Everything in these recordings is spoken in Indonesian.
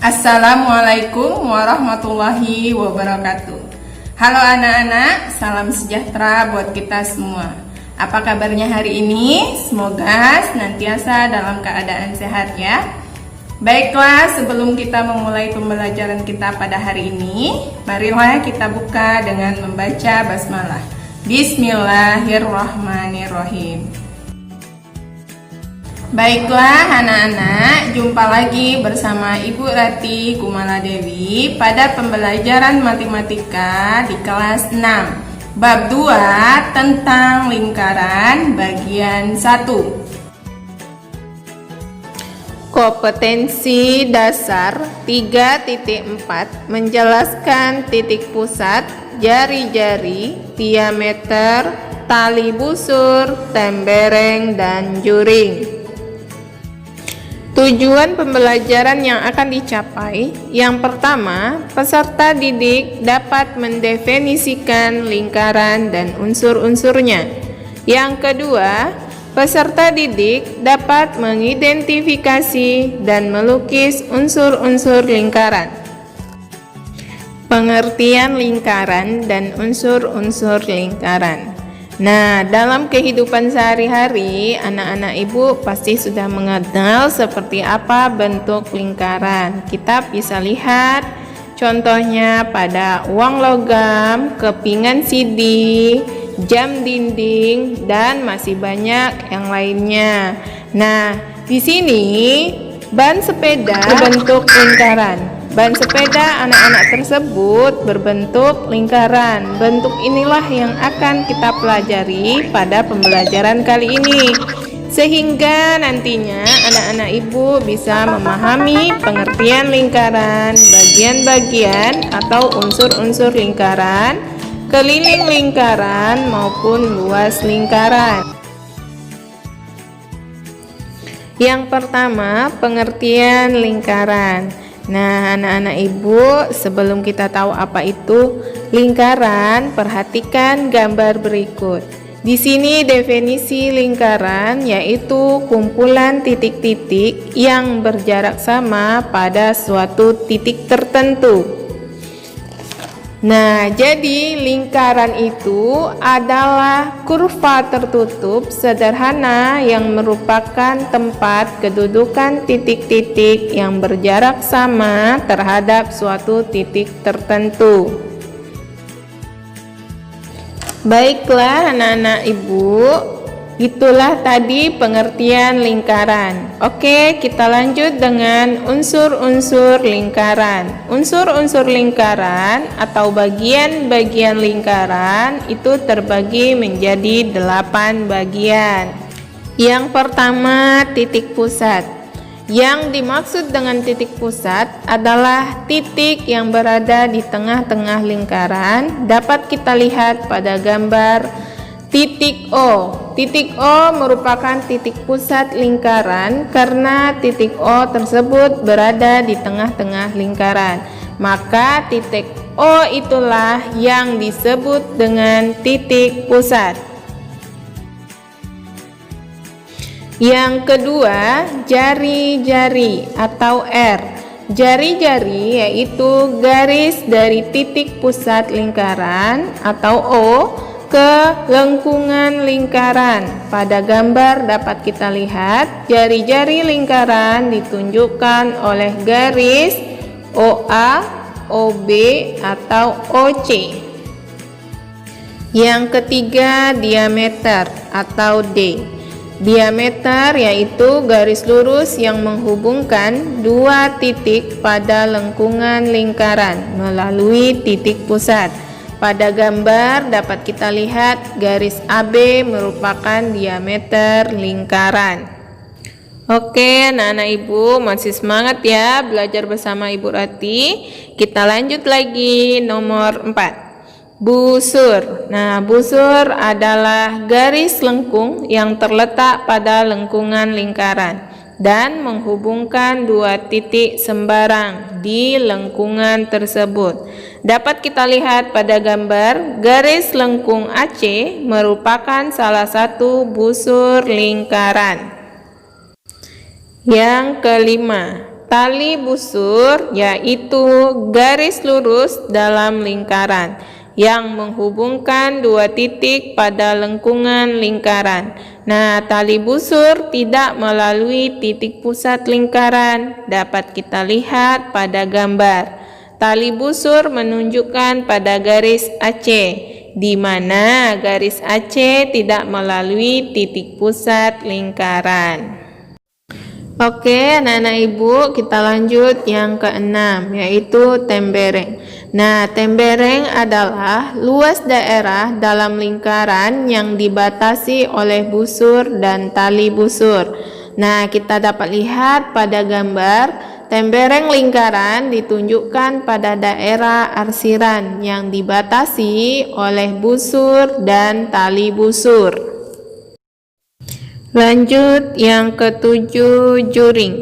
Assalamualaikum warahmatullahi wabarakatuh. Halo anak-anak, salam sejahtera buat kita semua. Apa kabarnya hari ini? Semoga senantiasa dalam keadaan sehat ya. Baiklah, sebelum kita memulai pembelajaran kita pada hari ini, marilah kita buka dengan membaca basmalah. Bismillahirrahmanirrahim. Baiklah anak-anak, jumpa lagi bersama Ibu Rati Kumala Dewi pada pembelajaran matematika di kelas 6 Bab 2 tentang lingkaran bagian 1. Kompetensi dasar 3.4 menjelaskan titik pusat, jari-jari, diameter, tali busur, tembereng, dan juring. Tujuan pembelajaran yang akan dicapai, yang pertama, peserta didik dapat mendefinisikan lingkaran dan unsur-unsurnya. Yang kedua, peserta didik dapat mengidentifikasi dan melukis unsur-unsur lingkaran. Pengertian lingkaran dan unsur-unsur lingkaran. Nah, dalam kehidupan sehari-hari, anak-anak ibu pasti sudah mengenal seperti apa bentuk lingkaran. Kita bisa lihat contohnya pada uang logam, kepingan CD, jam dinding, dan masih banyak yang lainnya. Nah, di sini ban sepeda berbentuk lingkaran. Ban sepeda anak-anak tersebut berbentuk lingkaran. Bentuk inilah yang akan kita pelajari pada pembelajaran kali ini, sehingga nantinya anak-anak ibu bisa memahami pengertian lingkaran, bagian-bagian atau unsur-unsur lingkaran, keliling lingkaran maupun luas lingkaran. Yang pertama, pengertian lingkaran. Nah, anak-anak ibu, sebelum kita tahu apa itu lingkaran, perhatikan gambar berikut. Di sini definisi lingkaran yaitu kumpulan titik-titik yang berjarak sama pada suatu titik tertentu. Nah, jadi lingkaran itu adalah kurva tertutup sederhana yang merupakan tempat kedudukan titik-titik yang berjarak sama terhadap suatu titik tertentu. Baiklah anak-anak ibu, itulah tadi pengertian lingkaran. Oke, kita lanjut dengan unsur-unsur lingkaran. Unsur-unsur lingkaran atau bagian-bagian lingkaran itu terbagi menjadi 8 bagian. Yang pertama, titik pusat. Yang dimaksud dengan titik pusat adalah titik yang berada di tengah-tengah lingkaran. Dapat kita lihat pada gambar titik O. Titik O merupakan titik pusat lingkaran karena titik O tersebut berada di tengah-tengah lingkaran. Maka titik O itulah yang disebut dengan titik pusat. Yang kedua, jari-jari atau R. Jari-jari yaitu garis dari titik pusat lingkaran atau O ke lengkungan lingkaran. Pada gambar dapat kita lihat jari-jari lingkaran ditunjukkan oleh garis OA, OB atau OC. Yang ketiga, diameter atau D. Diameter yaitu garis lurus yang menghubungkan dua titik pada lengkungan lingkaran melalui titik pusat. Pada gambar dapat kita lihat garis AB merupakan diameter lingkaran. Oke, anak-anak ibu masih semangat ya belajar bersama Ibu Rati. Kita lanjut lagi nomor 4. Busur. Nah, busur adalah garis lengkung yang terletak pada lengkungan lingkaran dan menghubungkan dua titik sembarang di lengkungan tersebut. Dapat kita lihat pada gambar garis lengkung AC merupakan salah satu busur lingkaran. Yang kelima, Tali busur yaitu garis lurus dalam lingkaran yang menghubungkan dua titik pada lengkungan lingkaran. Nah, tali busur tidak melalui titik pusat lingkaran, dapat kita lihat pada gambar. Tali busur menunjukkan pada garis AC, di mana garis AC tidak melalui titik pusat lingkaran. Oke, anak-anak ibu, kita lanjut yang keenam, yaitu tembereng. Nah, tembereng adalah luas daerah dalam lingkaran yang dibatasi oleh busur dan tali busur. Nah, kita dapat lihat pada gambar, tembereng lingkaran ditunjukkan pada daerah arsiran yang dibatasi oleh busur dan tali busur. Lanjut yang ketujuh, juring.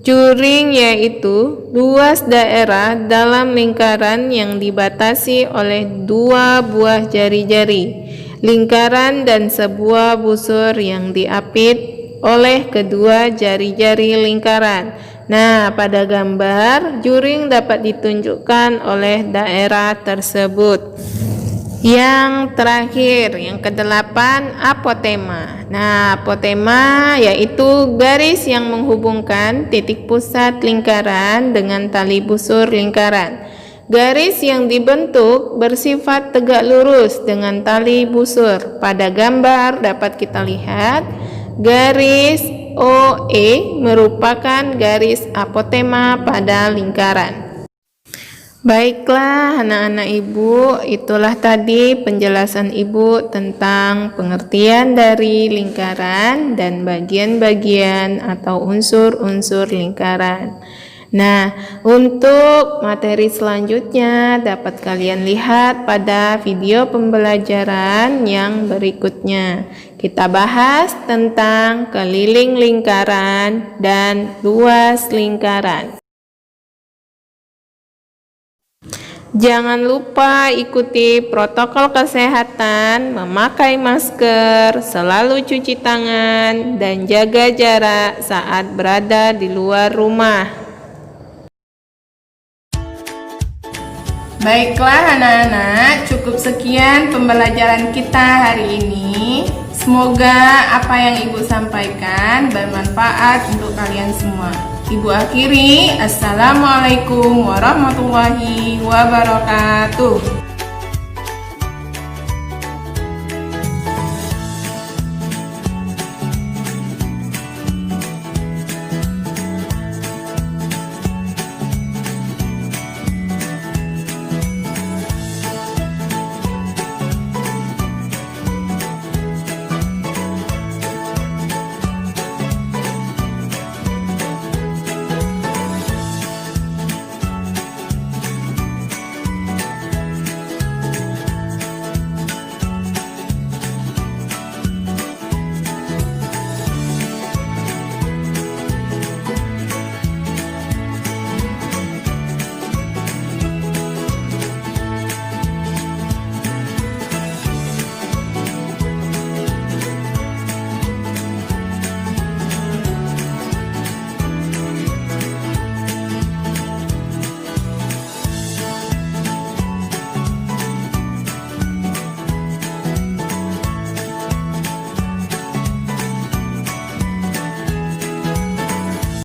Juring yaitu luas daerah dalam lingkaran yang dibatasi oleh dua buah jari-jari lingkaran dan sebuah busur yang diapit oleh kedua jari-jari lingkaran. Nah, pada gambar, juring dapat ditunjukkan oleh daerah tersebut. Yang terakhir, yang kedelapan, apotema. Nah, apotema yaitu garis yang menghubungkan titik pusat lingkaran dengan tali busur lingkaran. Garis yang dibentuk bersifat tegak lurus dengan tali busur. Pada gambar dapat kita lihat garis OE merupakan garis apotema pada lingkaran. Baiklah anak-anak ibu, itulah tadi penjelasan ibu tentang pengertian dari lingkaran dan bagian-bagian atau unsur-unsur lingkaran. Nah, untuk materi selanjutnya dapat kalian lihat pada video pembelajaran yang berikutnya. Kita bahas tentang keliling lingkaran dan luas lingkaran. Jangan lupa ikuti protokol kesehatan, memakai masker, selalu cuci tangan, dan jaga jarak saat berada di luar rumah. Baiklah anak-anak, cukup sekian pembelajaran kita hari ini. Semoga apa yang Ibu sampaikan bermanfaat untuk kalian semua. Ibu akhiri, Assalamualaikum warahmatullahi wabarakatuh.